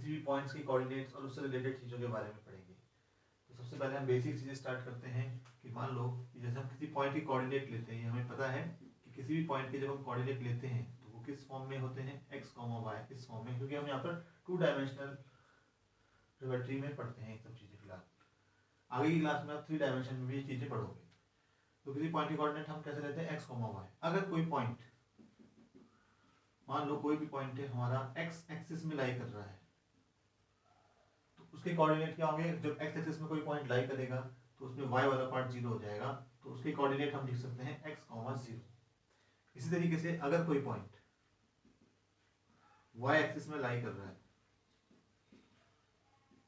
किसी भी पॉइंट्स के कोऑर्डिनेट्स और उससे रिलेटेड चीज़ों के बारे में पढ़ेंगे। तो सबसे पहले हम बेसिक चीज़ें स्टार्ट करते हैं कि मान लो कि जैसे हम किसी पॉइंट के कोऑर्डिनेट लेते हैं, हमें पता है कि किसी भी पॉइंट के जब हम कोऑर्डिनेट लेते हैं तो वो किस फॉर्म में होते हैं, x, y इस फॉर्म में, क्योंकि हम यहाँ पर 2 डायमेंशनल ज्योमेट्री में पढ़ते हैं सब चीज़ें। फिलहाल आगे की क्लास में आप 3 डायमेंशन में भी ये चीज़ें पढ़ोगे। तो किसी पॉइंट के कोऑर्डिनेट हम कैसे लेते हैं, x, y। अगर कोई पॉइंट, मान लो कोई भी पॉइंट है हमारा x एक्सिस में लाई कर रहा है, तो उसके कोऑर्डिनेट क्या होंगे, जब x एक्सिस में कोई पॉइंट लाई करेगा तो उसमें y वाला पार्ट 0 हो जाएगा, तो उसके कोऑर्डिनेट हम लिख सकते हैं x, 0। इसी तरीके से अगर कोई पॉइंट y एक्सिस में लाई कर रहा है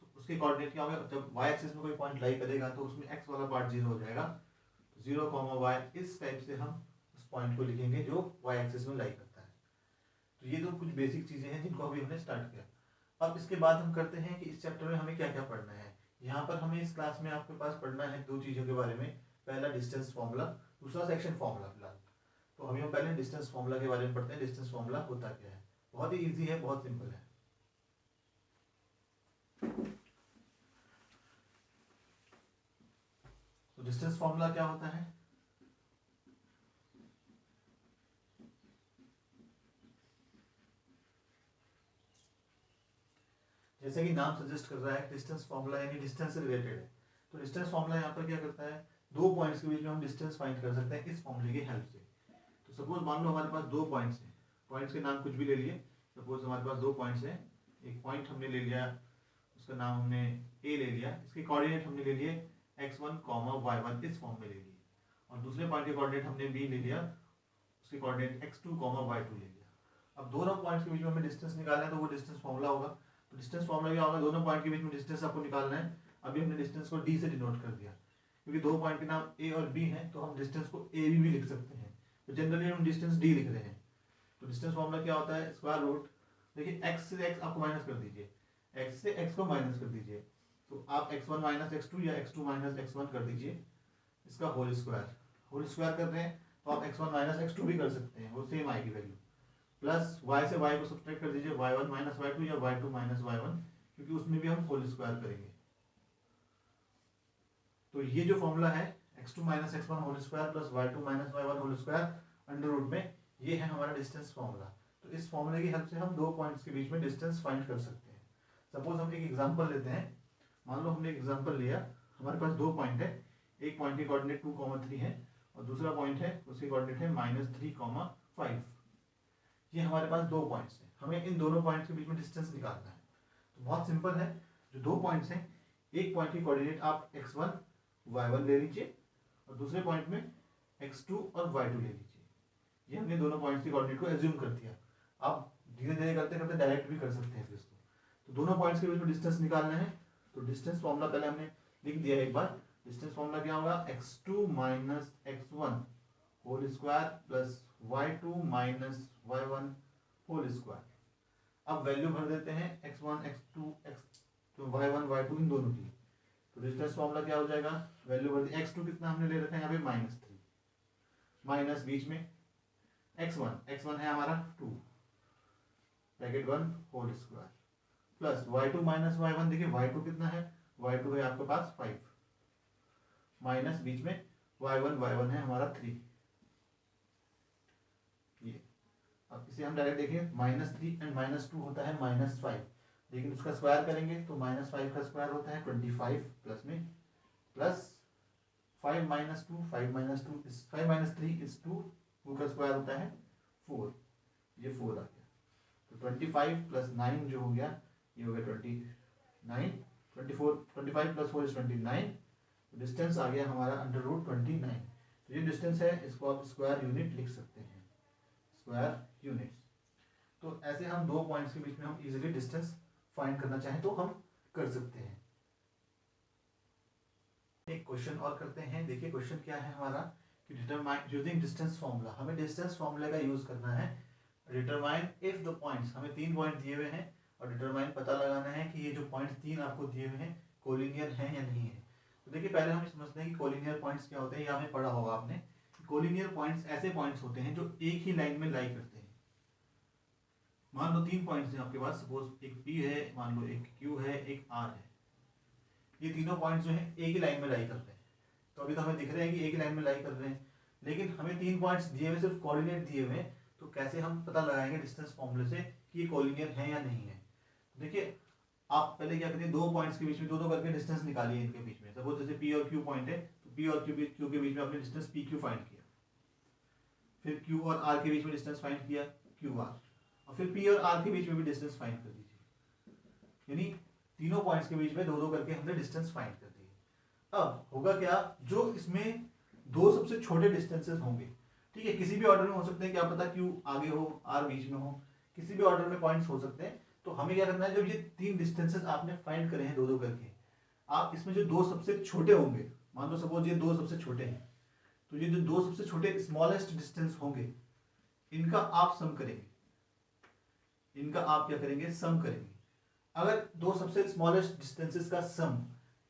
तो उसके कोऑर्डिनेट क्या होगा, जब y एक्सिस में कोई पॉइंट लाई करेगा तो उसमें x वाला पार्ट 0 हो जाएगा, 0, y। इस टाइप से हम उस पॉइंट को लिखेंगे जो y एक्सिस में लाई करता है। तो ये तो कुछ बेसिक चीजें हैं जिनको अभी हमने स्टार्ट किया। अब इसके बाद हम करते हैं कि इस चैप्टर में हमें क्या क्या पढ़ना है। यहाँ पर हमें इस क्लास में आपके पास पढ़ना है 2 चीज़ों के बारे में। पहला डिस्टेंस फॉर्मूला, दूसरा सेक्शन फॉर्मूला। फिलहाल तो हम पहले डिस्टेंस फॉर्मूला के बारे में पढ़ते हैं। डिस्टेंस फॉर्मूला होता क्या है, बहुत ही ईजी है, बहुत सिंपल है। तो डिस्टेंस फॉर्मूला क्या होता है, जैसे कि नाम सजेस्ट कर रहा है, डिस्टेंस फॉर्मूला यानी डिस्टेंस से रिलेटेड है। तो डिस्टेंस फॉर्मूला यहाँ पर क्या करता है, 2 पॉइंट्स के बीच में हम डिस्टेंस फाइंड कर सकते हैं इस फॉर्मूले की हेल्प से। तो सपोज मान लो हमारे पास 2 पॉइंट्स हैं, पॉइंट्स के नाम कुछ भी ले लिए। सपोज हमारे पास 2 पॉइंट्स हैं, एक पॉइंट हमने ले लिया, उसका नाम हमने ए ले लिया, इसके कोऑर्डिनेट हमने ले लिए x1, y1 इस फॉर्म में ले लिए, और दूसरे पॉइंट के कोऑर्डिनेट हमने बी ले लिया, उसके कोऑर्डिनेट x2, y2 ले लिया। अब दोनों पॉइंट्स के बीच में हमें डिस्टेंस निकालना है, तो वो डिस्टेंस फॉर्मूला होगा। तो डिस्टेंस फॉर्मूला क्या होगा, दोनों पॉइंट के बीच में डिस्टेंस आपको निकालना है। अभी हमने डिस्टेंस को d से डिनोट कर दिया, क्योंकि 2 पॉइंट के नाम a और b हैं, तो हम डिस्टेंस को a भी लिख सकते हैं। तो जनरली हम डिस्टेंस d लिख रहे हैं। तो डिस्टेंस फॉर्मूला क्या होता है, स्क्वायर रूट, देखिए x से x आपको माइनस कर दीजिए, x से x को माइनस कर दीजिए, तो आप x1 माइनस x2 या x2 माइनस x1 कर दीजिए, इसका होल स्क्वायर। होल स्क्वायर कर रहे हैं तो आप x1 माइनस x2 भी कर सकते हैं, वो सेम आएगी वैल्यू। प्लस y से y को सब्ट्रैक्ट कर दीजिए, y1 माइनस y2 या y2 माइनस y1, क्योंकि उसमें भी हम होल स्क्वायर करेंगे। तो ये जो फॉर्मूला है x2 minus x1 whole square plus y2 minus y1 whole square under root में, ये है हमारा डिस्टेंस फॉर्मूला। तो इस फॉर्मूले की हेल्प से हम 2 पॉइंट्स के बीच में डिस्टेंस फाइंड कर सकते हैं। सपोज हम एक एग्जांपल लेते हैं। मान लो हमने एक एग्जांपल लिया, हमारे पास 2 पॉइंट है, एक पॉइंट के कोऑर्डिनेट 2, 3 है, और दूसरा पॉइंट है उसके कोऑर्डिनेट है -3, 5। ये हमारे पास 2 पॉइंट्स हैं, हमें इन दोनों पॉइंट्स के बीच में डिस्टेंस निकालना है। तो बहुत सिंपल है, जो 2 पॉइंट्स हैं, एक पॉइंट की कोऑर्डिनेट आप x1, y1 ले लीजिए, और दूसरे पॉइंट में x2 और y2 ले लीजिए। ये हमने दोनों पॉइंट्स की कोऑर्डिनेट को एज्यूम कर दिया। आप धीरे धीरे करते करते डायरेक्ट भी कर सकते हैं फिर इसको। तो दोनों पॉइंट्स के बीच में डिस्टेंस निकालना है। तो डिस्टेंस फॉर्मूला पहले हमने लिख दिया एक बार। डिस्टेंस फॉर्मूला क्या होगा, x2 minus x1 whole square plus y2 minus y1 whole square. अब वैल्यू भर देते हैं x1, x2, y1, y2 इन दोनों की। तो डिस्टेंस फॉर्मूला क्या हो जाएगा, वैल्यू भर दी, x2 कितना हमने ले रखा है यहाँ पे -3, माइनस बीच में x1 है हमारा 2, bracket 1 whole square, plus y2 minus y1, देखिए y2 कितना है, y2 है आपके पास 5, माइनस बीच में y1 है हमारा 3। ये अब इसे हम डायरेक्ट देखें, -3 एंड -2 होता है -5, लेकिन उसका स्क्वायर करेंगे तो -5 का स्क्वायर होता है 25, प्लस में plus 5 minus 2, 5 minus 2 is 5 minus 3 is 2, 2 का स्क्वायर होता है 4, ये 4 आ गया। तो 25 प्लस 9 जो हो गया, ये हो गया 29, 24, 25 प्लस 4 इज 29। डिस्टेंस आ गया हमारा अंडर रूट 29। तो ये डिस्टेंस है, इसको आप स्क्वायर यूनिट लिख सकते हैं, स्क्वायर यूनिट्स। तो ऐसे हम 2 पॉइंट्स के बीच में हम इजीली डिस्टेंस फाइंड करना चाहें तो हम कर सकते हैं। एक क्वेश्चन और करते हैं। देखिए क्वेश्चन क्या है हमारा, कि डिटरमाइन यूजिंग डिस्टेंस फॉर्मूला, हमें डिस्टेंस फॉर्मूले का यूज करना है। डिटरमाइन इफ द पॉइंट्स, हमें 3 पॉइंट दिए हुए हैं, और डिटरमाइन पता लगाना है कि ये जो पॉइंट्स 3 आपको दिए हुए हैं कोलिनियर हैं या नहीं है। तो देखिए पहले हम समझते हैं कि कोलिनियर पॉइंट्स क्या होते हैं, या हमें पढ़ा होगा आपने। कोलिनियर पॉइंट्स ऐसे पॉइंट्स होते हैं जो एक ही लाइन में लाई करते हैं, मान लो 3 पॉइंट्स हैं आपके पास, सपोज एक P है, मान लो एक Q है, एक R है। ये तीनों पॉइंट्स जो हैं एक ही लाइन में लाई कर रहे हैं। तो अभी तो हमें दिख रहे हैं कि एक ही लाइन में लाई कर रहे हैं, लेकिन हमें 3 पॉइंट्स दिए हुए, सिर्फ कोऑर्डिनेट दिए हुए, तो कैसे हम पता लगाएंगे डिस्टेंस फॉर्मूले से कि ये कोलिनियर है या नहीं है। देखिए आप पहले क्या करते हैं, दो पॉइंट्स के बीच में दो करके डिस्टेंस निकालिए इनके बीच में। सपोज जैसे P और Q पॉइंट है, तो P और Q के बीच में आपने डिस्टेंस PQ फाइंड किया, फिर Q और R के बीच में डिस्टेंस फाइंड किया QR, और फिर P और R के बीच में भी डिस्टेंस फाइंड कर दीजिए। यानी तीनों पॉइंट्स के बीच में दो करके हमने डिस्टेंस फाइंड कर दिए। अब होगा क्या, जो इसमें दो सबसे छोटे डिस्टेंसेस होंगे, ठीक है, किसी भी ऑर्डर में हो सकते हैं, क्या पता Q आगे हो, R बीच में हो, किसी भी ऑर्डर में पॉइंट्स हो सकते हैं। तो हमें क्या करना है, जब ये 3 डिस्टेंसेस आपने फाइंड करे हैं दो करके, आप इसमें जो दो सबसे छोटे होंगे, मान लो सपोज ये दो सबसे छोटे हैं, तो ये जो दो सबसे छोटे स्मॉलेस्ट डिस्टेंस होंगे, इनका आप सम करेंगे, इनका आप क्या करेंगे, सम करेंगे। अगर दो सबसे स्मॉलेस्ट डिस्टेंसेस का सम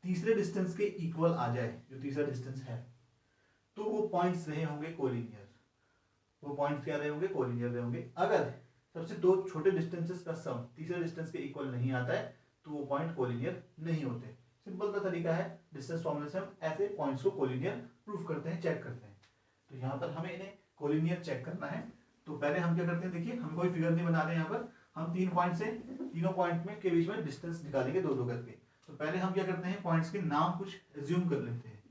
तीसरे डिस्टेंस के इक्वल आ जाए, जो तीसरा डिस्टेंस है, तो वो पॉइंट्स रहे होंगे कोलिनियर। वो पॉइंट्स क्या रहे होंगे, कोलिनियर रहे होंगे। अगर सबसे दो छोटे डिस्टेंसेस का सम तीसरे डिस्टेंस के इक्वल नहीं आता है, तो वो पॉइंट कोलिनियर नहीं होते। सिंपल सा तरीका है, डिस्टेंस फॉर्मूले से हम ऐसे पॉइंट्स को कोलिनियर प्रूफ करते हैं, चेक करते हैं। तो यहाँ पर हमें इन्हें कोलिनियर चेक करना है। तो पहले हम क्या करते हैं, देखिए हम कोई फिगर नहीं बना रहे हैं, यहाँ पर हम 3 पॉइंट से, तीनों पॉइंट में के बीच में डिस्टेंस निकालेंगे दो करके। तो पहले हम क्या करते हैं, पॉइंट्स के नाम कुछ एज्यूम कर लेते हैं।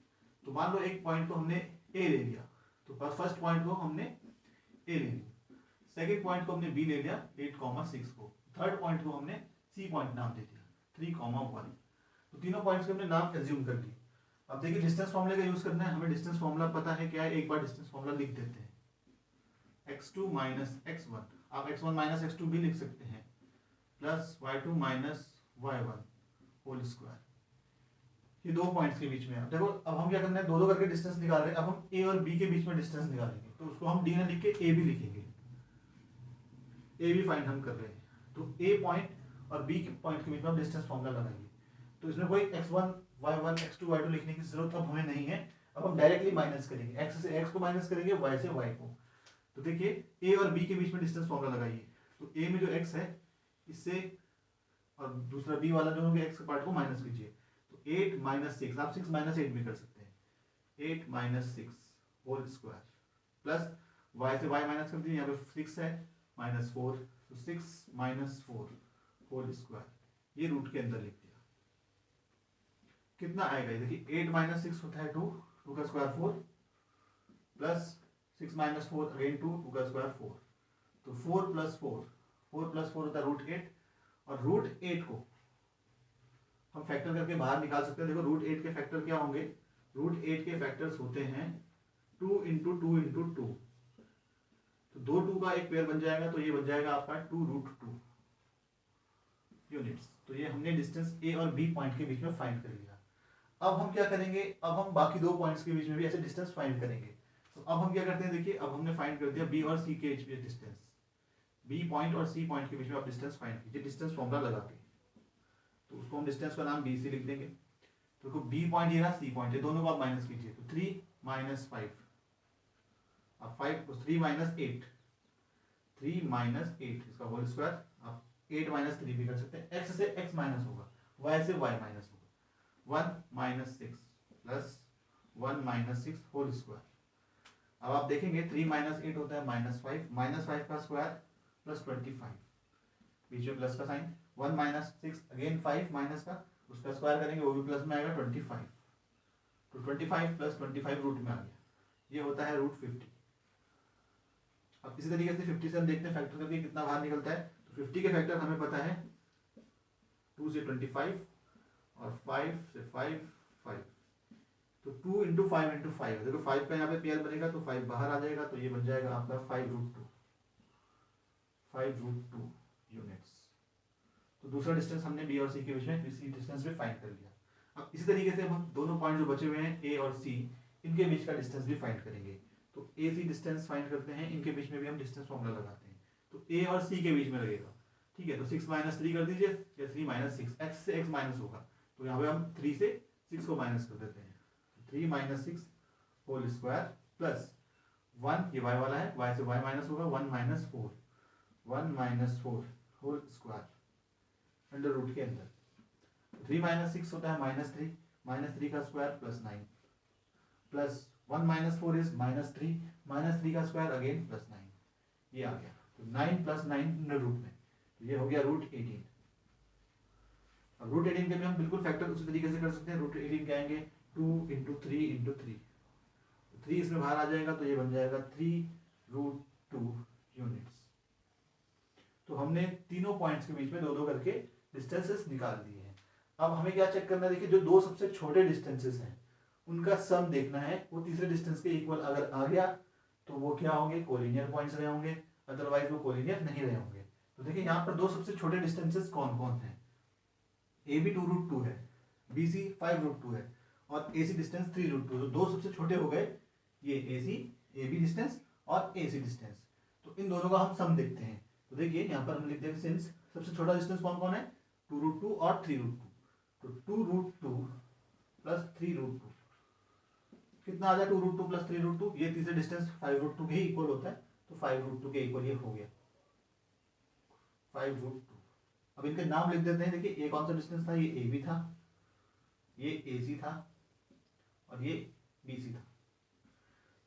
तो मान लो एक पॉइंट को हमने ए ले लिया, तो फर्स्ट पॉइंट को हमने ए ले लिया, सेकेंड पॉइंट को हमने बी ले लिया 8,6 को, थर्ड पॉइंट को हमने सी पॉइंट नाम दे दिया 3,1। तो तीनों पॉइंट्स के हमने नाम एज्यूम कर लिए। अब देखिए डिस्टेंस फॉर्मूले का यूज करना है, हमें डिस्टेंस फॉर्मूला पता है क्या है, एक बार डिस्टेंस फॉर्मूला लिख देते हैं, x2 माइनस x1, आप x1 माइनस x2 भी लिख सकते हैं, plus y2 minus y1 whole square. ये दो पॉइंट्स के बीच में है। देखो अब हम क्या करना है, दो करके डिस्टेंस निकाल रहे हैं। अब हम a और b के बीच में डिस्टेंस निकालेंगे, तो उसको हम d ने लिख के a भी लिखेंगे, a भी फाइंड हम कर रहे हैं। तो a पॉइंट और b पॉइंट के बीच में हम डिस्टेंस फॉर्मूला लगाएंगे। तो इसमें कोई x1 y1 x2 y2 लिखने की जरूरत अब हमें नहीं है। अब हम डायरेक्टली माइनस करेंगे, x से x को माइनस करेंगे, y से y को। तो देखिए a और b के बीच में डिस्टेंस फॉर्मूला लगाइए। तो a में जो x है, इससे और दूसरा b वाला जो है x के पार्ट को माइनस कीजिए। तो 8 माइनस 6, आप 6 माइनस 8 भी कर सकते हैं, 8 minus 6 whole square, plus y से y माइनस कर दीजिए, यहाँ पे 6 है माइनस 4, तो 6 माइनस 4 होल स्क्वायर, ये रूट के अंदर लिख दिया। कितना आएगा ये देखिए, 8 माइनस 6 होता है 2, 2 का स्क्वायर 4, प्लस 6 माइनस 4 अगेन 2, 2 का स्क्वायर 4, तो 4 प्लस 4, 4 प्लस 4 होता है रूट 8, और रूट 8 को हम फैक्टर करके बाहर निकाल सकते हैं। देखो रूट 8 के फैक्टर क्या होंगे, रूट 8 के फैक्टर्स होते हैं 2 इंटू 2 इंटू 2, तो दो 2 का एक पेयर बन जाएगा, तो ये बन जाएगा आपका 2 रूट 2 यूनिट्स। तो ये हमने डिस्टेंस ए और बी पॉइंट के बीच में फाइंड कर लिया। अब हम क्या करेंगे, अब हम बाकी दो पॉइंट्स के बीच में भी ऐसे डिस्टेंस फाइंड करेंगे। तो अब हम क्या करते हैं, देखिए अब हमने फाइंड कर दिया बी और सी के बीच में डिस्टेंस, बी पॉइंट और सी पॉइंट के बीच में आप डिस्टेंस फाइंड कीजिए डिस्टेंस फॉर्मूला लगा के। तो उसको हम डिस्टेंस का नाम बी सी लिख देंगे। तो बी पॉइंट ये रहा, सी पॉइंट, ये दोनों को आप माइनस कीजिए, तो 3 माइनस 5, अब 5 3 माइनस 8, 3 माइनस 8 इसका होल स्क्वायर, आप 8 माइनस 3 भी कर सकते हैं। x से x माइनस होगा, y से y माइनस होगा, 1 minus 6 plus 1 minus 6 whole square. अब आप देखेंगे 3 माइनस 8 होता है माइनस 5 का स्क्वायर प्लस 25, बीच में प्लस का साइन, 1 माइनस 6 अगेन 5 माइनस का, उसका स्क्वायर करेंगे वो भी प्लस में आएगा 25, तो 25 प्लस 25 रूट में आ गया, ये होता है रूट 50। अब इसी तरीके से 50 से हम देखते हैं फैक्टर करके कितना बाहर निकलता है। तो 50 के फैक्टर हमें पता है 2 से 25 और 5 से 5, 5, तो 2 इंटू 5 इंटू 5, देखो 5 का यहाँ पे पेयर बनेगा तो 5 बाहर आ जाएगा, तो ये बन जाएगा आपका 5 रूट 2, 5 रूट 2 यूनिट्स। तो दूसरा डिस्टेंस हमने बी और सी के बीच में इसी डिस्टेंस में फाइंड कर लिया। अब इसी तरीके से हम दोनों पॉइंट जो बचे हुए हैं ए और सी, इनके बीच का डिस्टेंस भी फाइंड करेंगे। तो ए सी डिस्टेंस फाइंड करते हैं, इनके बीच में भी हम डिस्टेंस फॉर्मूला लगाते हैं। तो ए और सी के बीच में लगेगा, ठीक है, तो 6 माइनस 3 कर दीजिए, या 3 माइनस 6, एक्स से एक्स माइनस होगा, तो यहाँ पे हम 3 से 6 को माइनस कर देते हैं, 3 माइनस 6 होल स्क्वायर प्लस 1, ये y वाला है, y से y माइनस होगा, 1 minus 4, 1 minus 4 whole square under root के अंदर 3 माइनस 6 होता है माइनस थ्री का square plus 9 plus 1 minus 4 is minus three का स्क्वायर अगेन प्लस 9, ये आ गया। तो 9 प्लस 9 अंडर रूट में, तो ये हो गया रूट 18। अब रूट 18 के भी हम बिल्कुल फैक्टर उसी तरीके से कर सकते हैं। रूट 18 क्या आएंगे 2 इंटू 3 इंटू 3, 3 इसमें बाहर आ जाएगा तो ये बन जाएगा 3 रूट 2 यूनिट्स। तो हमने तीनों पॉइंट्स के बीच में दो दो करके डिस्टेंसेस निकाल दिए हैं। अब हमें क्या चेक करना है, देखिए जो दो सबसे छोटे डिस्टेंसेस हैं उनका सम देखना है। वो तीसरे डिस्टेंस के इक्वल अगर आ गया तो वो क्या होंगे, कोलिनियर पॉइंट्स रहे होंगे, अदरवाइज वो कोलिनियर नहीं रहे होंगे। तो देखिए यहाँ पर दो सबसे छोटे डिस्टेंसेस कौन कौन हैं। ए बी 2 रूट 2 है, बी सी 5 रूट 2 है और ए सी डिस्टेंस 3 रूट 2। तो दो सबसे छोटे हो गए ये ए बी डिस्टेंस और ए सी डिस्टेंस। तो इन दोनों का हम सम देखते हैं। तो देखिए यहाँ पर हम लिखते हैं सिंस सबसे छोटा डिस्टेंस कौन कौन है 2 रूट 2 और 3 रूट 2। तो 2 रूट 2 प्लस 3 रूट 2 कितना आ जाए 2 रूट 2 प्लस 3 रूट 2, ये तीसरे डिस्टेंस 5 रूट 2 के ही इक्वल होता है। तो 5 रूट 2 के इक्वल ये हो गया 5 रूट 2। अब इनके नाम लिख देते हैं। देखिए ये कौन सा डिस्टेंस था, ये ए बी था, ये ए सी था और ये बी सी था।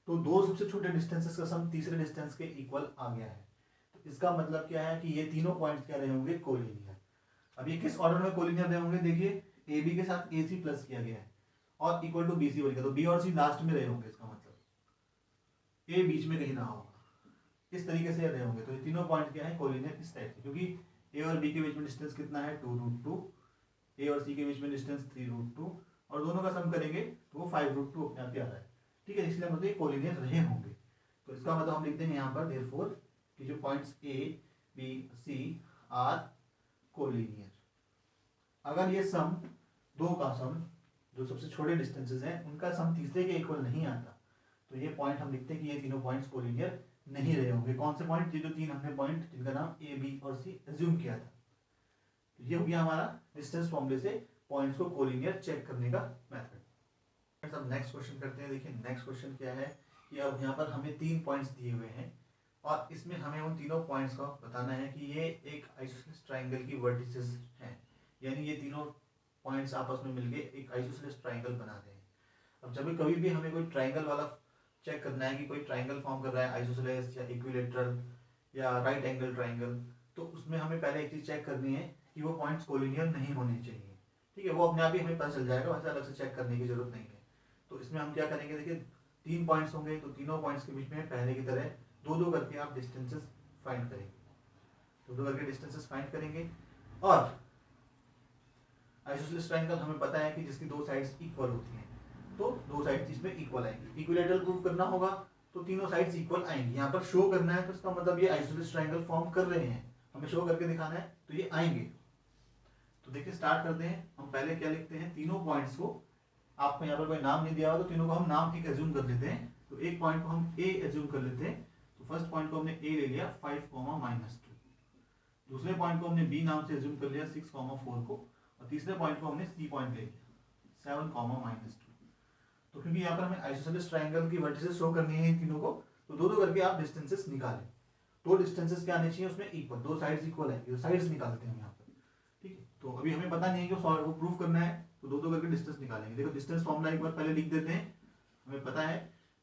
तो दो सबसे छोटे डिस्टेंसेस का सम तीसरे डिस्टेंस के इक्वल आ गया है। तो इसका मतलब क्या है कि ये तीनों पॉइंट्स क्या रहे होंगे, कोलिनियर। अब ये किस ऑर्डर में कोलिनियर रहे होंगे, देखिए ए बी के साथ ए सी प्लस किया गया है और इक्वल टू बी सी बन गया, तो बी और सी लास्ट में रहे होंगे। इसका मतलब ए बीच में कहीं रहा होगा, इस तरीके से रहे होंगे। तो ये तीनों पॉइंट क्या है, कोलिनियर इस टाइप से, क्योंकि ए और बी के बीच में डिस्टेंस कितना है 2 रूट 2, ए और सी के बीच में डिस्टेंस 3 रूट 2 और दोनों का सम करेंगे तो वो 5 रूट 2 अपने आप ही आ रहा है। ठीक है, इसलिए मतलब ये कोलिनियर रहे होंगे। तो इसका मतलब हम लिखते हैं यहाँ पर देयरफॉर कि जो points A B C are collinear. अगर ये सम दो का सम जो सबसे छोटे डिस्टेंसेस हैं उनका सम तीसरे के इक्वल नहीं आता तो ये पॉइंट हम लिखते हैं कि ये तीनों पॉइंट्स कोलिनियर नहीं रहे होंगे। कौन से पॉइंट, ये जो तीन हमने पॉइंट जिनका नाम ए बी और सी एज्यूम किया था। तो ये हो गया हमारा डिस्टेंस फॉर्मूले से पॉइंट्स को कोलिनियर चेक करने का मेथड। अब नेक्स्ट क्वेश्चन करते हैं। देखिए नेक्स्ट क्वेश्चन क्या है कि अब यहाँ पर हमें 3 पॉइंट्स दिए हुए हैं और इसमें हमें उन तीनों पॉइंट्स को बताना है कि ये एक आइसोसेलेस ट्राइंगल की वर्टिसेस हैं, यानी ये तीनों पॉइंट्स आपस में मिलकर एक आइसोसेलेस ट्राइंगल बनाते हैं। अब जब कभी भी हमें कोई ट्राइंगल वाला चेक करना है कि कोई ट्राइंगल फॉर्म कर रहा है आइसोसेलेस या इक्विलेटरल या राइट एंगल ट्राइंगल, तो उसमें हमें पहले एक चीज चेक करनी है कि वो पॉइंट्स कोलिनियर नहीं होने चाहिए। ठीक है, वो अपने आप ही हमें पता चल जाएगा, वैसे अलग से चेक करने की जरूरत नहीं है। तो इसमें हम क्या करेंगे, देखिए 3 पॉइंट्स होंगे तो तीनों पॉइंट्स के बीच में पहले की तरह दो दो करके आप डिस्टेंसेस फाइंड करेंगे, दो दो करके डिस्टेंसेस फाइंड करेंगे। और आइसोसेलेस ट्राइंगल हमें पता है कि जिसकी दो साइड्स इक्वल होती हैं तो दो साइड्स इसमें इक्वल आएंगी। इक्विलेटरल प्रूव करना होगा तो तीनों साइड्स इक्वल आएंगी। यहाँ पर शो करना है तो इसका मतलब ये आइसोसेलेस ट्राइंगल फॉर्म कर रहे हैं, हमें शो करके दिखाना है तो ये आएंगे। तो देखिए स्टार्ट करते हैं। हम पहले क्या लिखते हैं, तीनों पॉइंट्स को, आपको यहाँ पर कोई नाम नहीं दिया हुआ तो तीनों को हम नाम एक एज्यूम कर लेते हैं। तो एक पॉइंट को हम ए एज्यूम कर लेते हैं। तो फर्स्ट पॉइंट को हमने ए ले लिया 5,-2, दूसरे पॉइंट को हमने बी नाम से एज्यूम कर लिया 6,4 को और तीसरे पॉइंट को हमने सी पॉइंट ले लिया 7,-2। तो क्योंकि यहाँ पर हमें आइसोसेलेस ट्राइंगल की वर्टिसेस शो करनी है इन तीनों को, तो दो दो करके आप डिस्टेंसेस निकालें। तो डिस्टेंसेस क्या आने चाहिए उसमें इक्वल, दो साइड्स इक्वल है, तो साइड्स निकालते हैं यहाँ पर। ठीक है, तो अभी हमें पता नहीं है कि वो प्रूफ करना है तो दो दो करके डिस्टेंस निकालेंगे। देखो डिस्टेंस फॉर्मूला एक बार पहले लिख देते हैं। हमें पता है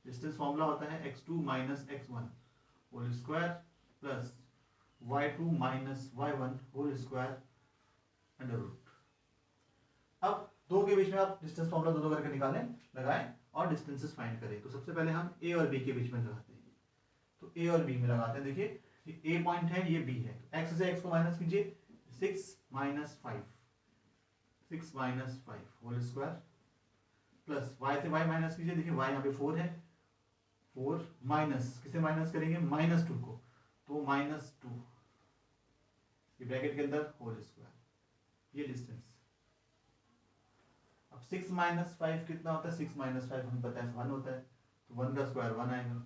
डिस्टेंस फॉर्मूला होता है x2 - x1 whole square plus y2 - y1 whole square under root. अब दो के बीच में आप डिस्टेंस फॉर्मूला दो दो करके निकालें, लगाएं और डिस्टेंसेस फाइंड करें। तो सबसे पहले हम ए और बी के बीच में लगाते हैं। तो ए और बी में लगाते हैं। देखिए ये ए पॉइंट है, ये बी है, तो एक्स से एक्स को माइनस कीजिए 6 - 5 होल स्क्वायर प्लस वाई से वाई माइनस कीजिए। देखिए वाई यहाँ पे 4 है, 4 माइनस किसे माइनस करेंगे, -2 को, तो -2 ये ब्रैकेट के अंदर होल स्क्वायर, ये डिस्टेंस। अब 6 - 5 कितना होता है, 6 - 5 हमें पता है 1 होता है, तो 1 का स्क्वायर 1 आएगा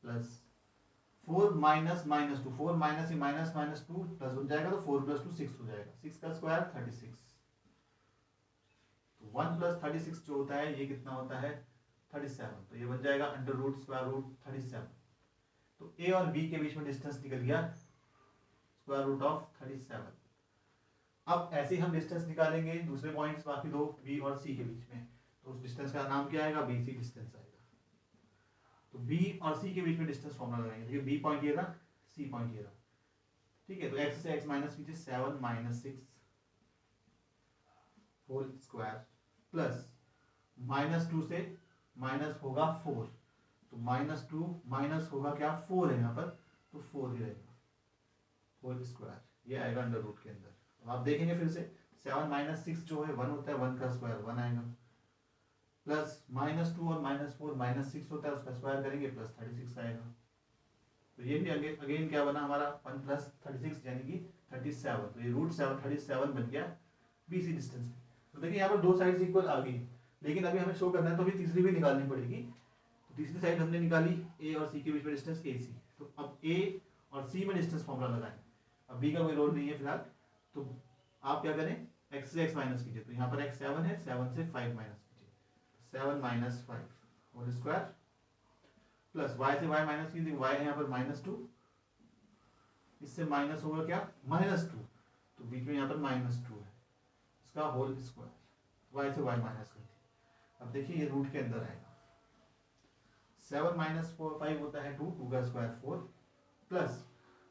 प्लस 4 माइनस -2, 4 माइनस -2 प्लस बन जाएगा तो 4 + 2 6 हो जाएगा, 6 का स्क्वायर 36। तो 1 + 36 जो होता है ये कितना होता है 37, तो ये बन जाएगा अंडर रूट स्क्वायर रूट 37। तो ए और बी के बीच में डिस्टेंस निकल गया स्क्वायर रूट ऑफ 37। अब ऐसे ही हम डिस्टेंस निकालेंगे दूसरे पॉइंट्स बाकी दो बी और सी के बीच में, तो उस डिस्टेंस का नाम क्या आएगा, बी सी डिस्टेंस आएगा। तो बी और सी के बीच में डिस्टेंस फॉर्मूला लगाएंगे। देखिए बी पॉइंट ये था, सी पॉइंट ये था, ठीक है। तो x से x माइनस कीजिए, 7 माइनस 6 होल स्क्वायर प्लस -2 से माइनस होगा 4, तो -2 माइनस होगा क्या, 4 है यहाँ पर, तो 4 ही रहेगा होल स्क्वायर, ये आएगा अंडर रूट के अंदर। अब आप देखेंगे फिर से 7 माइनस 6 जो है 1 होता है, 1 का स्क्वायर 1 आएगा, प्लस -2 और -4 -6 होता है, उसका स्क्वायर करेंगे प्लस 36 आएगा। तो ये भी अगेन क्या बना हमारा 1 प्लस 36 यानी कि 37, तो ये रूट 37 बन गया बीसी डिस्टेंस। तो देखिए यहाँ पर दो साइड्स इक्वल आ गई, लेकिन अभी हमें शो करना है तो अभी तीसरी भी निकालनी पड़ेगी। तो तीसरी साइड हमने निकाली, ए और सी के बीच में डिस्टेंस ए सी। तो अब ए और सी में डिस्टेंस फॉर्मूला लगाएं। अब बी का कोई रोल नहीं है फिलहाल, तो आप क्या करें, एक्स से एक्स माइनस कीजिए। तो यहाँ पर एक्स 7 है, 7 से 5 माइनस कीजिए, 7 minus 5 whole square plus y से y माइनस कीजिए, y है यहाँ पर -2, इससे माइनस होगा क्या, -2, तो बीच में यहाँ पर -2 है, इसका होल स्क्वायर, y से y माइनस कर दिया। अब देखिए ये रूट के अंदर आएगा, 7 माइनस 5 होता है 2, 2 का स्क्वायर 4 प्लस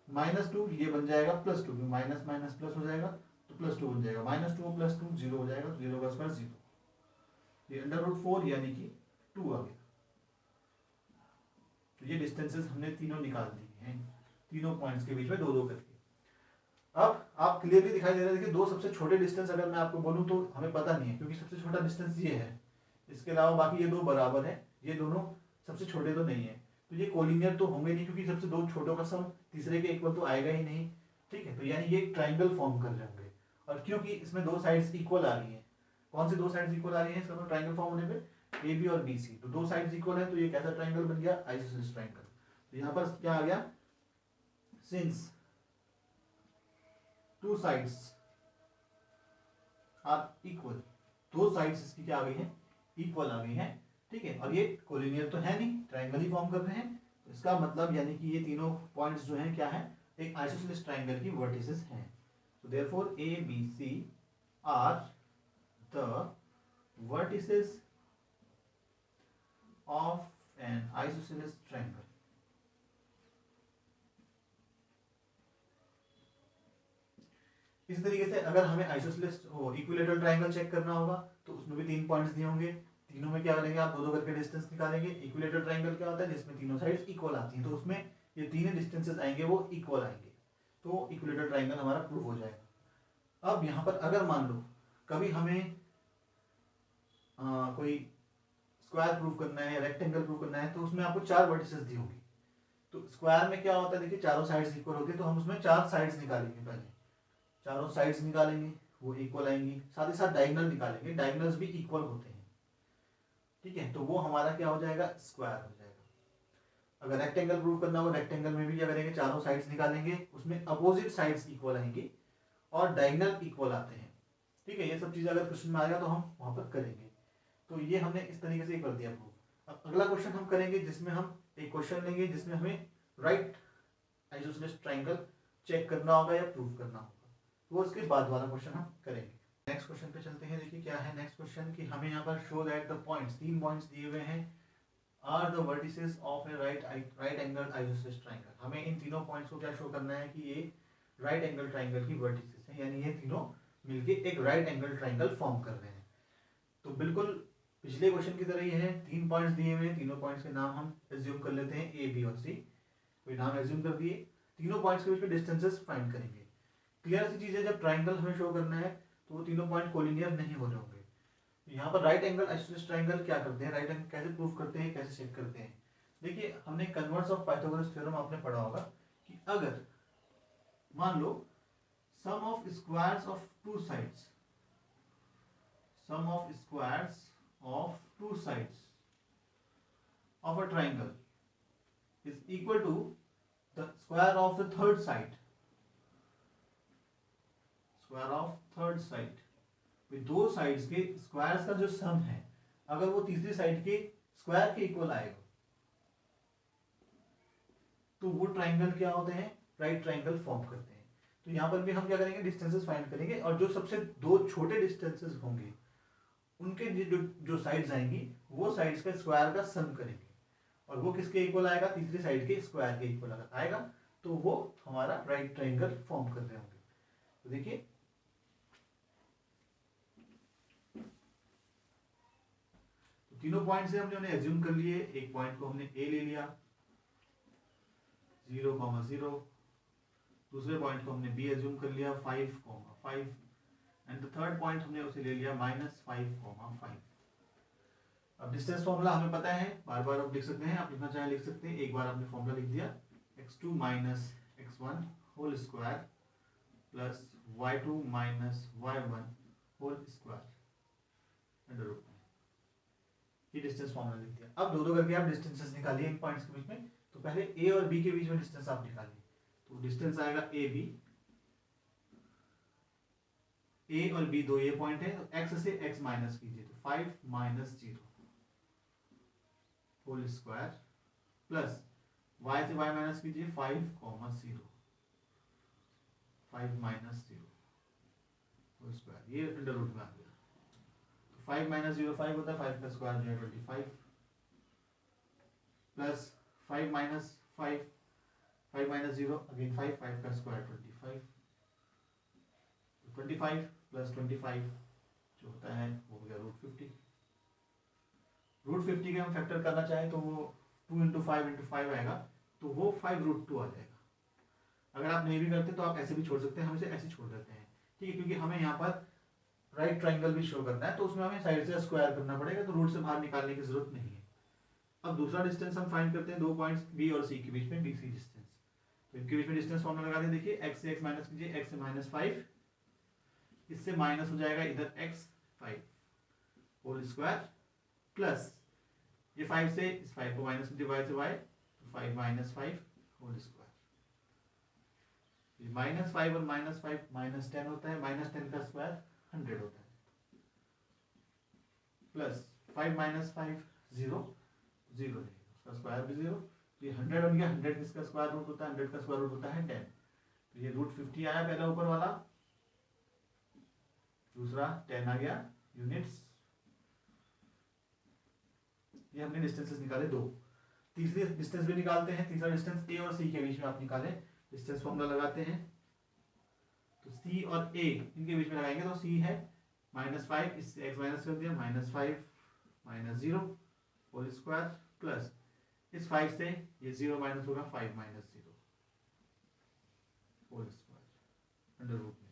-2 ये बन जाएगा +2, क्योंकि माइनस माइनस प्लस हो जाएगा तो +2 बन जाएगा, -2 + 2 0 हो जाएगा, तो 0 का स्क्वायर 0, ये अंडर रूट 4 यानी कि 2 आ गया। तो ये डिस्टेंसेस हमने तीनों निकाल दिए हैं, तीनों पॉइंट्स के बीच में 2-2 करके। अब आप क्लियरली दिखाई दे रहा है कि दो सबसे छोटे डिस्टेंस अगर मैं आपको बोलूं तो हमें पता नहीं है, क्योंकि सबसे छोटा डिस्टेंस ये है, इसके अलावा बाकी ये दो बराबर है, ये दोनों सबसे छोटे तो नहीं है, तो ये कोलिनियर तो होंगे नहीं, क्योंकि सबसे दो छोटों का सम तीसरे के इक्वल तो आएगा ही नहीं, ठीक है। तो यानी ये ट्राइंगल फॉर्म कर जाएंगे, और क्योंकि इसमें दो साइड्स इक्वल आ रही है, कौन सी दो साइड्स इक्वल आ रही है इसका ट्राइंगल फॉर्म होने पे, ए बी और बी सी, तो दो साइड्स इक्वल है, तो ये कैसा ट्राइंगल बन गया, आइसोसेलेस ट्राइंगल। तो यहाँ पर क्या आ गया, since two sides are equal, दो साइड्स इसकी क्या आ गई है, इक्वल आ गई है, ठीक है। और ये कोलिनियर तो है नहीं, ट्राइंगल ही फॉर्म कर रहे हैं, तो इसका मतलब यानी कि ये तीनों पॉइंट्स जो हैं क्या है, एक आइसोसेलेस ट्राइंगल की वर्टिसेस हैं। So therefore A, B, C are the vertices of an isosceles triangle. इस तरीके से अगर हमें आइसोसेलेस इक्विलेटरल ट्राइंगल चेक करना होगा तो उसमें भी 3 पॉइंट्स दिए होंगे, तीनों में क्या करेंगे आप, 2-2 करके डिस्टेंस निकालेंगे। इक्विलेटरल ट्राइंगल क्या होता है, जिसमें तीनों साइड्स इक्वल आती हैं, तो उसमें ये तीनों डिस्टेंसेस आएंगे वो इक्वल आएंगे, तो इक्विलेटरल ट्राइंगल हमारा प्रूव हो जाएगा। अब यहाँ पर अगर मान लो कभी हमें कोई स्क्वायर प्रूव करना है या रेक्टेंगल प्रूव करना है, तो उसमें आपको 4 वर्टिसेस दी होगी। तो स्क्वायर में क्या होता है, देखिए चारों साइड्स इक्वल होती है, तो हम उसमें 4 साइड्स निकालेंगे, पहले चारों साइड्स निकालेंगे वो इक्वल आएंगी, साथ ही साथ डायगोनल निकालेंगे, डायगोनल्स भी इक्वल होते हैं, ठीक है। तो वो हमारा क्या हो जाएगा, स्क्वायर हो जाएगा। अगर रेक्टेंगल प्रूव करना हो, रेक्टेंगल में भी क्या करेंगे, चारों साइड्स निकालेंगे, उसमें अपोजिट साइड्स इक्वल आएंगी और डायगोनल इक्वल आते हैं, ठीक है। ये सब चीजें अगर क्वेश्चन में आएगा तो हम वहां पर करेंगे। तो ये हमने इस तरीके से कर दिया प्रूव। अब अगला क्वेश्चन हम करेंगे जिसमें हम एक क्वेश्चन लेंगे जिसमें हमें राइट आइसोसेलेस ट्राइंगल चेक करना होगा या प्रूव करना होगा, तो उसके बाद वाला क्वेश्चन हम करेंगे। नेक्स्ट क्वेश्चन पे चलते हैं। देखिए क्या है नेक्स्ट क्वेश्चन, कि हमें यहाँ पर show that the points, 3 points दिए हुए हैं, are the vertices of a right angle isosceles triangle. हमें इन तीनों पॉइंट्स को क्या शो करना है कि ये राइट एंगल ट्राइंगल की वर्टिसेस हैं, यानी ये तीनों मिलके एक राइट एंगल ट्राइंगल फॉर्म कर रहे हैं। तो बिल्कुल पिछले क्वेश्चन की तरह ही है, 3 पॉइंट्स दिए हुए हैं, तीनों पॉइंट्स के नाम हम एज्यूम कर लेते हैं, ए बी और सी, कोई नाम एज्यूम कर दिए। तीनों पॉइंट्स के बीच में डिस्टेंसेस फाइंड करेंगे। क्लियर सी चीज है, जब ट्राइंगल हमें शो करना है तो वो तीनों पॉइंट कोलिनियर नहीं हो रहे होंगे। यहाँ पर राइट एंगल आइसोसेलेस ट्राइंगल क्या करते हैं, राइट एंगल कैसे प्रूव करते हैं, कैसे चेक करते हैं। देखिए हमने कन्वर्स ऑफ पाइथागोरस थ्योरम आपने पढ़ा होगा कि अगर मान लो sum of squares of two sides, sum of squares of two sides of a triangle is equal to the square of the third side, square of third side। दो sides के squares का जो सम है अगर वो तीसरी साइड के square के इक्वल आएगा तो वो ट्राइंगल क्या होते हैं, राइट ट्राइंगल फॉर्म करते हैं। तो यहाँ पर भी हम क्या करेंगे, डिस्टेंसेस फाइंड करेंगे और जो सबसे दो छोटे डिस्टेंसेस होंगे उनके जो साइड्स आएंगी वो साइड्स का स्क्वायर का सम करेंगे और वो किसके इक्वल आएगा, तीसरी साइड के स्क्वायर के इक्वल आएगा, तो वो हमारा राइट ट्रायंगल फॉर्म कर रहे होंगे। तो देखिए तीनों पॉइंट से हमने उन्हें एज्यूम कर लिए। एक पॉइंट को हमने ए ले लिया 0,0, दूसरे पॉइंट को हमने बी एज्यूम कर लिया 5,5 एंड द थर्ड पॉइंट हमने उसे ले लिया -5,5। अब डिस्टेंस फॉर्मूला हमें पता है, बार बार आप लिख सकते हैं, आप लिखना चाहे लिख सकते हैं। एक बार आपने फॉर्मूला लिख दिया x2 - x1 whole square plus y2 - y1 whole square under root में, ये डिस्टेंस फॉर्मूला लिख दिया। अब दो करके आप डिस्टेंसेस निकालिए इन पॉइंट्स के बीच में। तो पहले a और b के बीच में डिस्टेंस आप निकालिए, तो डिस्टेंस आएगा ab, a और b दो ये पॉइंट है, तो x से x माइनस कीजिए, तो 5 - 0 होल स्क्वायर प्लस y से y माइनस कीजिए 5, 0 5 - 0 होल स्क्वायर, ये अंडर रूट में आ गया। तो 5 - 0 5 होता है, 5 का स्क्वायर जो है 25 प्लस 5 - 5 5 - 0 अगेन 5 का स्क्वायर 25, 25 प्लस 25 जो होता है वो हो गया √50। √50 के हम फैक्टर करना चाहें तो वो 2 × 5 × 5 आएगा, तो वो 5√2 आ जाएगा। अगर आप नहीं भी करते तो आप ऐसे भी छोड़ सकते हैं, हम इसे ऐसे छोड़ देते हैं, ठीक है, क्योंकि हमें यहाँ पर राइट ट्राइंगल भी शो करना है, तो उसमें हमें साइड से स्क्वायर करना पड़ेगा, तो रूट से बाहर निकालने की जरूरत नहीं है। अब दूसरा डिस्टेंस हम फाइंड करते हैं, दो पॉइंट्स बी और सी के बीच में, BC डिस्टेंस। तो इनके बीच में डिस्टेंस फॉर्मूला लगा दें, देखिए x से x माइनस कीजिए, x से -5, इससे माइनस हो जाएगा इधर x 5 होल स्क्वायर प्लस ये 5 से इस 5 को माइनस कीजिए y से y, तो 5 - 5 होल स्क्वायर। -5 और -5 -10 होता है, -10 का स्क्वायर 100 होता है, प्लस 5 - 5 0 0 है, उसका स्क्वायर भी 0, ये 100 बन गया। 100 किसका स्क्वायर रूट होता है, 100 का स्क्वायर रूट होता है 10, तो ये √50 आया पहला ऊपर वाला, दूसरा 10 आ गया यूनिट्स। ये हमने डिस्टेंसेस निकाले दो। तीसरी डिस्टेंस भी निकालते हैं, तीसरा डिस्टेंस ए और सी के बीच में आप निकालें, डिस्टेंस फॉर्मूला लगाते हैं, तो सी और ए इनके बीच में लगाएंगे, तो सी है -5, इससे x माइनस कर दिया, -5 - 0 होल स्क्वायर प्लस इस 5 से ये 0 माइनस होगा, 5 - 0 होल स्क्वायर अंडर रूट में।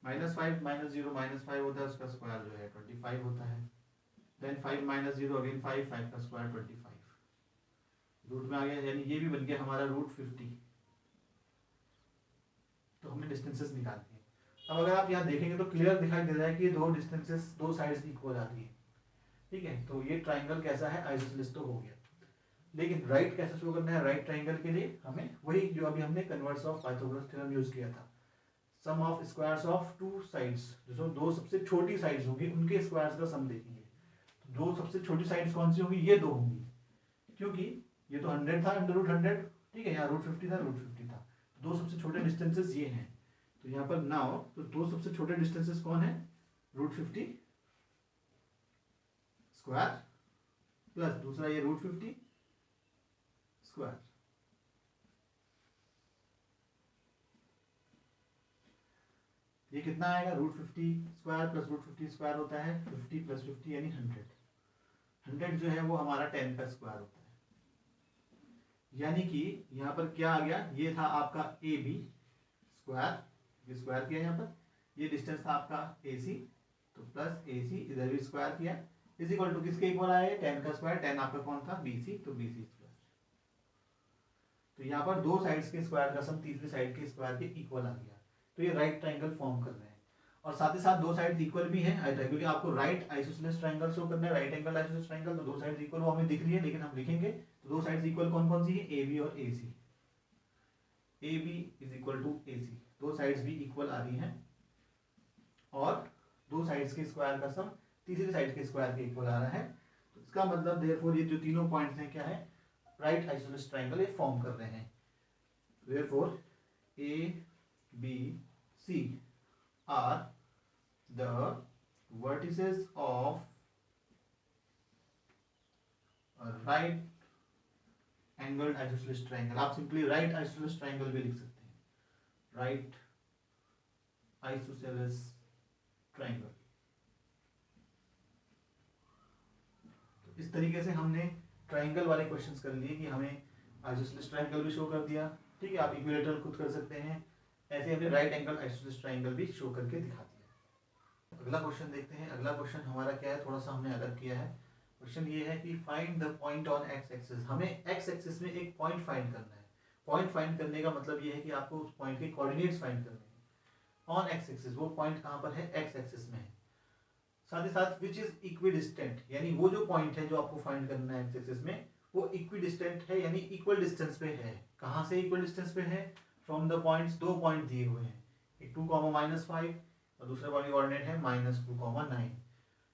-5 - 0 -5 होता है, उसका स्क्वायर जो है 25 होता है, देन 5 - 0 अगेन 5 का स्क्वायर 25 रूट में आ गया, यानी ये भी बन गया हमारा √50। तो हमने डिस्टेंसेस निकाल दिए। अब अगर आप यहाँ देखेंगे तो क्लियर दिखाई दे रहा है कि ये दो डिस्टेंसेस दो साइड्स इक्वल आ रही है, ठीक है, तो ये ट्राइंगल कैसा है, आइसोसेलेस तो हो गया। लेकिन राइट कैसे शो करना है, राइट ट्राइंगल के लिए हमें वही जो अभी हमने converse of Pythagoras theorem use किया था, sum of squares of two sides, जो दो सबसे छोटी साइड्स होंगी उनके स्क्वायर्स का सम देखेंगे। तो दो सबसे छोटी साइड्स कौन सी होंगी, ये दो होंगी, क्योंकि ये तो 100 था अंडर रूट 100, ठीक है, यहाँ √50 था, √50 था, दो सबसे छोटे डिस्टेंसेस ये हैं। तो यहाँ पर नाउ तो दो सबसे छोटे डिस्टेंसेस कौन है, √50 स्क्वायर प्लस दूसरा ये √50 स्क्वायर। ये कितना आएगा, √50 स्क्वायर प्लस √50 स्क्वायर होता है 50 + 50 यानी 100। 100 जो है वो हमारा 10 का स्क्वायर होता है, यानी कि यहाँ पर क्या आ गया, ये था आपका AB स्क्वायर, ये स्क्वायर किया यहाँ पर, ये डिस्टेंस था आपका AC, तो प्लस AC इधर भी स्क्वायर किया, इज इक्वल टू किसके इक्वल आया, 10 का स्क्वायर, 10 आपका कौन था, BC, तो BC स्क्वायर। तो यहाँ पर दो साइड्स के स्क्वायर का सम तीसरी साइड के स्क्वायर के इक्वल आ गया, तो ये राइट ट्राइंगल फॉर्म कर रहे हैं। और साथ ही साथ दो साइड इक्वल भी हैं, क्योंकि आपको राइट आइसोसेलेस ट्राइंगल शो करना है, राइट एंगल आइसोसेलेस ट्राइंगल, तो दो साइड इक्वल वो हमें दिख रही है, लेकिन हम लिखेंगे तो दो साइड्स इक्वल कौन कौन सी है, AB और AC। AB = AC, दो साइड्स भी इक्वल आ रही हैं, और दो साइड्स के स्क्वायर का सम तीसरी साइड के स्क्वायर के इक्वल आ रहा है। तो इसका मतलब देयरफॉर ये जो तीनों पॉइंट्स हैं क्या है, राइट आइसोसेलेस ट्राइंगल ये फॉर्म कर रहे हैं। Therefore A B, C are the vertices of a right angled isosceles triangle. आप सिंपली राइट आइसोसेलेस ट्राइंगल भी लिख सकते हैं, राइट आइसोसेलेस ट्राइंगल। तो इस तरीके से हमने ट्राइंगल वाले क्वेश्चंस कर लिए कि हमें आइसोसेलेस ट्राइंगल भी शो कर दिया, ठीक है, आप इक्विलेटरल खुद कर सकते हैं, ऐसे हमने राइट एंगल आइसोसेलेस ट्राइंगल भी शो करके दिखा दिया। अगला क्वेश्चन देखते हैं। अगला क्वेश्चन हमारा क्या है, थोड़ा सा हमने अलग किया है। क्वेश्चन ये है कि find the point on x axis. हमें एक्स एक्सिस में एक पॉइंट फाइंड करना है। पॉइंट फाइंड करने का मतलब ये है कि आपको उस पॉइंट के कोऑर्डिनेट्स फाइंड करने हैं ऑन एक्स एक्सिस। वो पॉइंट कहाँ पर है, एक्स एक्सिस में है। साथ ही साथ विच इज इक्विडिस्टेंट, यानी वो जो पॉइंट है जो आपको फाइंड करना है एक्स एक्सिस में, वो इक्विडिस्टेंट है, यानी इक्वल डिस्टेंस पे है। कहाँ से इक्वल डिस्टेंस पे है, फ्रॉम द पॉइंट्स, दो पॉइंट दिए हुए हैं, एक 2,-5 और दूसरा पॉइंट कोऑर्डिनेट है -2,9।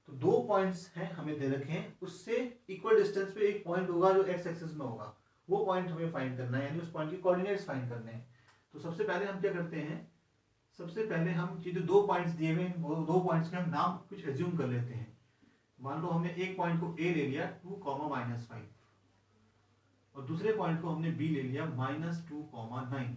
तो दो पॉइंट्स हैं हमें दे रखे हैं, उससे इक्वल डिस्टेंस पे एक पॉइंट होगा जो एक्स एक्सिस में होगा, वो पॉइंट हमें फाइंड करना है, यानी उस पॉइंट के कोऑर्डिनेट्स फाइंड करने हैं। तो सबसे पहले हम क्या करते हैं, सबसे पहले हम ये जो दो पॉइंट्स दिए हुए हैं वो दो पॉइंट्स के हम नाम कुछ एज्यूम कर लेते हैं। मान लो हमने एक पॉइंट को ए ले लिया 2,-5 और दूसरे पॉइंट को हमने बी ले लिया -2,9।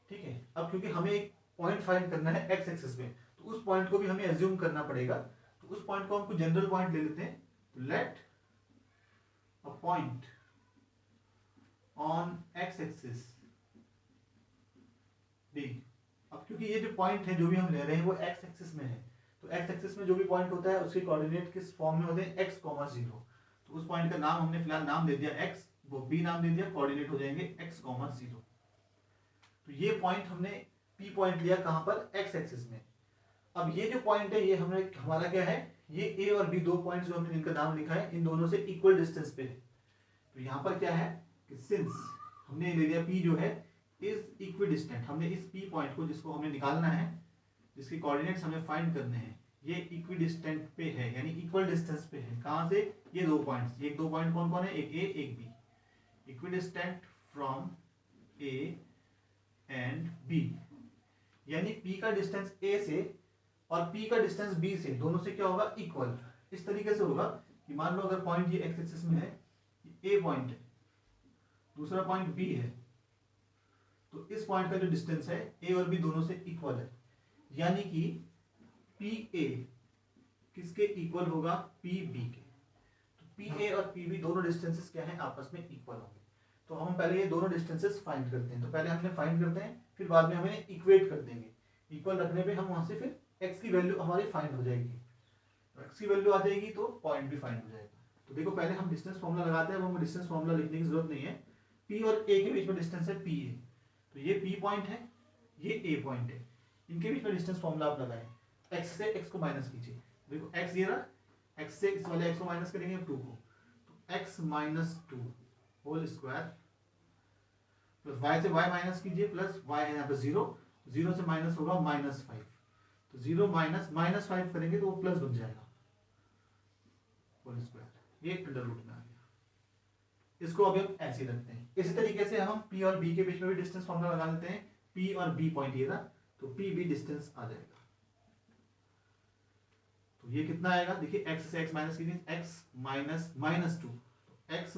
ठीक है, अब क्योंकि हमें एक पॉइंट फाइंड करना है एक्स एक्सिस में, तो उस पॉइंट को भी हमें एज्यूम करना पड़ेगा। तो उस पॉइंट को हम कुछ जनरल पॉइंट ले लेते हैं। तो let a point on x axis B. अब क्योंकि ये जो पॉइंट है जो भी हम ले रहे हैं वो एक्स एक्सिस में है, तो एक्स एक्सिस में जो भी पॉइंट होता है उसके कोऑर्डिनेट किस फॉर्म में होते हैं, x, 0। तो उस पॉइंट का नाम हमने फिलहाल नाम दे दिया x, वो b नाम दे दिया, कोऑर्डिनेट हो जाएंगे x, 0। तो ये पॉइंट हमने p पॉइंट लिया कहां पर, x एक्सिस में। अब ये जो पॉइंट है ये हमने हमारा क्या है, ये a और b दो पॉइंट्स जो हमने जिनका नाम लिखा है इन दोनों से इक्वल डिस्टेंस पे है। तो यहाँ पर क्या है कि सिंस हमने ले लिया p जो है इज इक्विडिस्टेंट, हमने इस p पॉइंट को जिसको हमें निकालना है, जिसके कोऑर्डिनेट्स हमें फाइंड करने हैं, ये इक्विडिस्टेंट पे है, यानी इक्वल डिस्टेंस पे है। कहां से, ये दो पॉइंट्स, ये दो पॉइंट कौन कौन है, एक a एक b, equidistant from a and b, यानी p का डिस्टेंस a से और p का डिस्टेंस b से दोनों से क्या होगा, इक्वल। इस तरीके से होगा कि मान लो अगर पॉइंट ये एक्स एक्सिस में है, a पॉइंट है, दूसरा पॉइंट b है, तो इस पॉइंट का जो डिस्टेंस है a और b दोनों से इक्वल है, यानी कि PA किसके इक्वल होगा, PB के। तो PA और PB दोनों डिस्टेंसेस क्या हैं, आपस में इक्वल होंगे। तो हम पहले ये दोनों डिस्टेंसेस फाइंड करते हैं। तो पहले हमने फाइंड करते हैं, फिर बाद में हमें इक्वेट कर देंगे। इक्वल रखने पे हम वहां से फिर x की वैल्यू हमारी फाइंड हो जाएगी। तो x की वैल्यू आ जाएगी तो पॉइंट भी फाइंड हो जाएगा। तो देखो पहले हम डिस्टेंस फॉर्मूला लगाते हैं, वो हमें डिस्टेंस फॉर्मूला लिखने की जरूरत नहीं है। P और A के बीच में डिस्टेंस है PA, तो ये P पॉइंट है, ये A पॉइंट है, इनके बीच में डिस्टेंस फॉर्मूला आप लगाएं। x से x को माइनस कीजिए, देखो x ये रहा, x से इस वाले x को माइनस करेंगे 2 को, तो x - 2 whole square plus y से y माइनस कीजिए, प्लस y है यहाँ पे 0, 0 से माइनस होगा -5, तो 0 माइनस 5 करेंगे तो वो प्लस बन जाएगा होल स्क्वायर, ये अंडर रूट में आ गया। इसको अभी हम ऐसे ही रखते हैं। इसी तरीके से हम p और b के बीच में भी डिस्टेंस फॉर्मूला लगा लेते हैं। p और b पॉइंट ये रहा, तो PB डिस्टेंस आ जाएगा। तो ये कितना आएगा, देखिए x से x माइनस कीजिए, x -2, तो x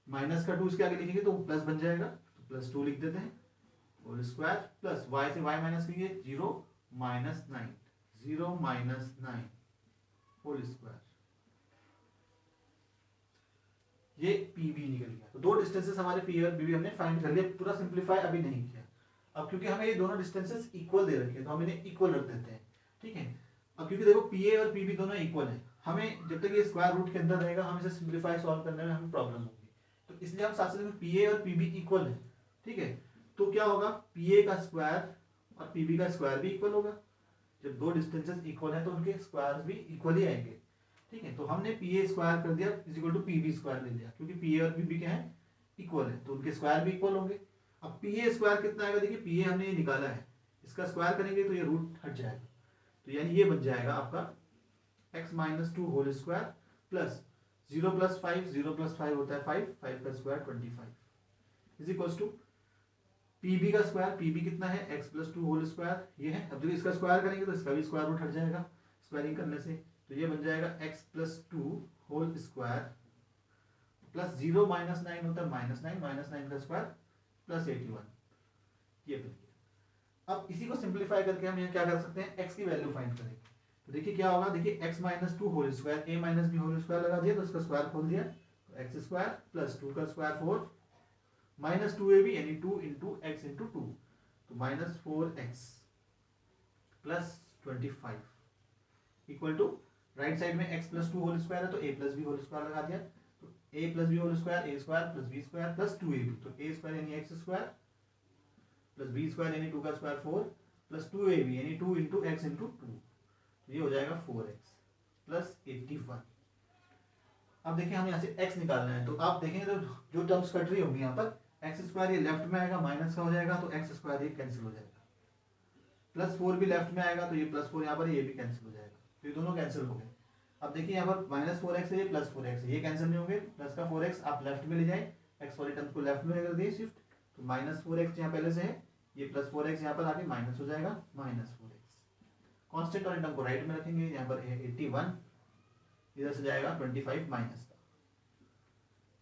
माइनस का 2 इसके आगे लिखेंगे तो प्लस बन जाएगा, तो +2 लिख देते हैं होल स्क्वायर, प्लस y से y माइनस कीजिए 0 - 9, 0 - 9 होल स्क्वायर, ये PB निकल गया। तो दो डिस्टेंसेस हमारे P और B हमने फाइंड कर लिया, पूरा सिंपलीफाई अभी नहीं किया। अब क्योंकि हमें ये दोनों डिस्टेंसेस इक्वल दे रखे हैं तो हम इन्हें इक्वल रख देते हैं, ठीक है। अब क्योंकि देखो PA और PB दोनों इक्वल है, हमें जब तक ये स्क्वायर रूट के अंदर रहेगा हम इसे सिंपलीफाई सॉल्व करने में हमें प्रॉब्लम होगी, तो इसलिए हम साथ साथ PA और PB इक्वल है, ठीक है। तो क्या होगा, PA का स्क्वायर और PB का स्क्वायर भी इक्वल होगा। जब दो डिस्टेंसेस इक्वल है तो उनके स्क्वायर भी इक्वल ही आएंगे, ठीक है। तो हमने PA स्क्वायर कर दिया इक्वल टू PB स्क्वायर ले लिया, क्योंकि PA और PB क्या है, इक्वल है, तो उनके स्क्वायर भी इक्वल होंगे। अब PA स्क्वायर कितना आएगा, देखिए PA हमने ये निकाला है, इसका स्क्वायर करेंगे तो ये रूट हट जाएगा, तो यानी ये बन जाएगा आपका x - 2 होल स्क्वायर प्लस 0 + 5, 0 + 5 होता है 5, 5 का square 25 is equals to PB का स्क्वायर, पीबी कितना है x plus two whole square, ये है। अब जब इसका स्क्वायर करेंगे तो इसका भी स्क्वायर रूट हट जाएगा स्क्वायरिंग करने से, तो ये बन जाएगा x plus two whole square plus 0 minus 9 होता है माइनस नाइन का स्क्वायर प्लस 81, ये बन गया। अब इसी को सिंप्लीफाई करके हम यहाँ क्या कर सकते हैं, x की वैल्यू फाइंड करेंगे। तो देखिए क्या होगा, देखिए x minus two whole square, a minus B whole square लगा दिया तो इसका स्क्वायर खोल दिया, तो एक्स स्क्वायर प्लस टू का square 4 minus two A B यानी 2 इंटू एक्स इंटू टू, तो minus 4x plus 25 equal to right side में x plus two whole square है तो a plus B whole square लगा दिया, तो a plus B whole square a square plus B square plus 2ab, तो a square यानी x square plus B square यानी 2 का स्क्वायर 4 प्लस 2ab यानी 2 इंटू एक्स इंटू टू, ये हो जाएगा 4x प्लस 81। अब देखिए हम यहाँ से x निकालना है, तो आप देखेंगे तो जो टर्म्स कट रही होंगी यहाँ पर, एक्स स्क्वायर ये लेफ्ट में आएगा माइनस का हो जाएगा तो एक्स स्क्वायर ये कैंसिल हो जाएगा, प्लस 4 भी लेफ्ट में आएगा तो ये प्लस 4 यहाँ पर ये भी कैंसिल हो जाएगा, तो ये दोनों कैंसिल हो गए। अब देखिए यहाँ पर माइनस 4x है ये प्लस 4x है, ये कैंसिल नहीं होंगे, प्लस का 4x आप लेफ्ट में ले जाए, एक्स वाली टर्म को लेफ्ट में कर दिए शिफ्ट, तो माइनस 4x यहाँ पहले से है, ये प्लस 4x यहाँ पर आके माइनस हो जाएगा माइनस 4x। कॉन्स्टेंट वाली टर्म को राइट में रखेंगे, यहाँ पर है 81, इधर से जाएगा 25 माइनस का,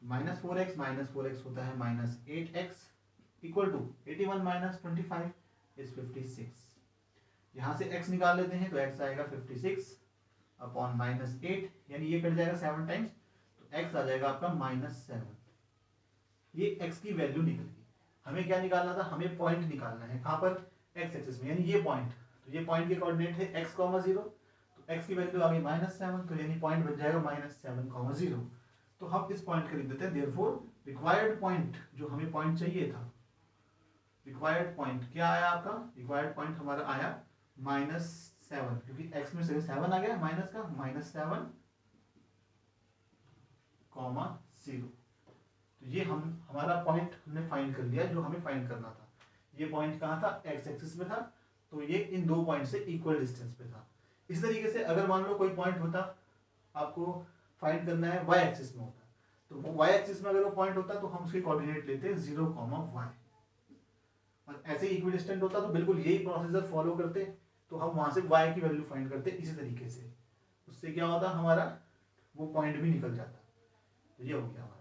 माइनस 4x होता है minus 8x equal to 81 minus 25 is 56। यहाँ से x निकाल लेते हैं तो x आएगा 56 अपॉन माइनस 8, यानी ये कट जाएगा 7 टाइम्स, तो x आ जाएगा आपका -7। ये x की वैल्यू निकल गई। हमें क्या निकालना था, हमें पॉइंट निकालना है, कहाँ पर, x एक्सिस में, यानी ये पॉइंट, तो ये पॉइंट के कोऑर्डिनेट है x, 0, तो x की वैल्यू आ गई -7, तो यानी पॉइंट बन जाएगा -7, 0। तो हम इस पॉइंट को लिख देते हैं, देयरफॉर रिक्वायर्ड पॉइंट, जो हमें पॉइंट चाहिए था, रिक्वायर्ड पॉइंट क्या आया आपका, रिक्वायर्ड पॉइंट हमारा आया -7, क्योंकि x में से 7 आ गया माइनस का, -7, 0। तो ये हमारा पॉइंट हमने फाइंड कर लिया जो हमें फाइंड करना था। ये पॉइंट कहाँ था, x एक्सिस में था, तो ये इन दो पॉइंट से इक्वल डिस्टेंस पे था। इस तरीके से अगर मान लो कोई पॉइंट होता, आपको फाइंड करना है y एक्सिस में होता, तो वो y एक्सिस में अगर वो पॉइंट होता तो हम उसके कोऑर्डिनेट लेते 0, y, और ऐसे इक्विडिस्टेंट होता तो बिल्कुल यही प्रोसीजर फॉलो करते, तो हम वहां से y की वैल्यू फाइंड करते इसी तरीके से, उससे क्या होता हमारा वो पॉइंट भी निकल जाता। तो ये हो गया हमारा।